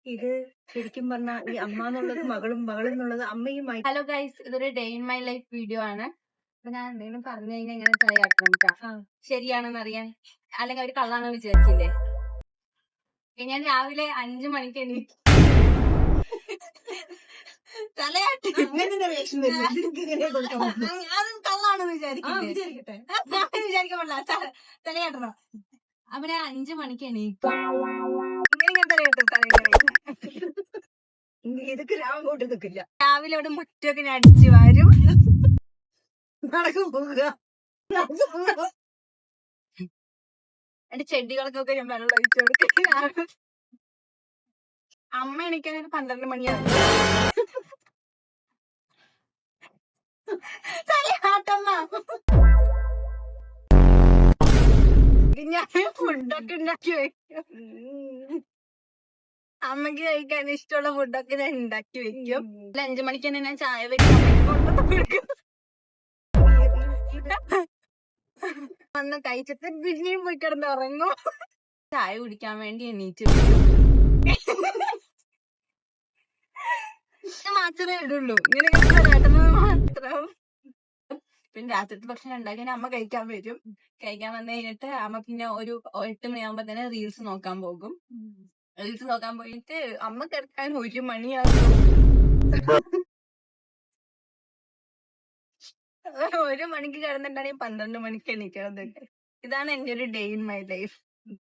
ഇത് ശരിക്കും പറഞ്ഞാൽ ഈ അമ്മ എന്നുള്ളത് മകളും മകളെന്നുള്ളത് അമ്മയുമായി. ഹലോ ഗൈസ്, ഇതൊരു day in my life video ആണ്. അപ്പൊ ഞാൻ എന്തെങ്കിലും പറഞ്ഞു കഴിഞ്ഞാൽ ഇങ്ങനെ കളിയാക്കണം കേട്ടോ. ശരിയാണെന്ന് അറിയാൻ, അല്ലെങ്കിൽ അവര് കള്ളാണെന്ന് വിചാരിച്ചില്ലേ? ഞാൻ രാവിലെ 5 മണിക്ക് എണീറ്റ് തലയാട്ടി അത് കള്ളാണെന്ന് വിചാരിക്കട്ടെ, വിചാരിക്കാൻ പാടില്ല, തലയാട്ടണം. അപ്പൊ ഞാൻ 5 മണിക്ക് എണീക്കും. ഇങ്ങനെ തലയാട്ടും. ഇതൊക്കെ അങ്ങോട്ട് നിൽക്കില്ല. രാവിലെ അവിടെ മുറ്റൊക്കെ ഞാൻ അടിച്ചു വാരും, നടക്കും പോകുക. എന്റെ ചെടികൾക്കൊക്കെ ഞാൻ വെള്ളം ഒഴിച്ചു കൊടുക്കും. അമ്മ എണീക്കാൻ 12 മണിയാണ്. ഞാൻ ഫുഡൊക്കെ ഉണ്ടാക്കി വെക്കും. അമ്മക്ക് കഴിക്കാൻ ഇഷ്ടമുള്ള ഫുഡൊക്കെ ഞാൻ ഉണ്ടാക്കി വെക്കും. 5 മണിക്ക് തന്നെ ഞാൻ ചായ വെക്കാൻ കൊടുക്കും. വന്ന് കഴിച്ചിട്ട് പിന്നെയും പോയി കിടന്ന് ഉറങ്ങും. ചായ കുടിക്കാൻ വേണ്ടി എണീറ്റ് മാത്രമേ ഇടുള്ളൂ. ഇങ്ങനെ മാത്രം. പിന്നെ രാത്രിത്തെ ഭക്ഷണം ഉണ്ടാക്കി അമ്മ കഴിക്കാൻ വരും. കഴിക്കാൻ വന്നു കഴിഞ്ഞിട്ട് അമ്മ പിന്നെ ഒരു 8 മണിയാകുമ്പോ തന്നെ റീൽസ് നോക്കാൻ പോകും. റീൽസ് നോക്കാൻ പോയിട്ട് അമ്മ കിടക്കാൻ 1 മണിയാകും. 1 മണിക്ക് കിടന്നിട്ടാണെങ്കിൽ 12 മണിക്ക് എണീക്കണം. ഇതാണ് എന്റെ ഒരു ഡേ ഇൻ മൈ ലൈഫ്.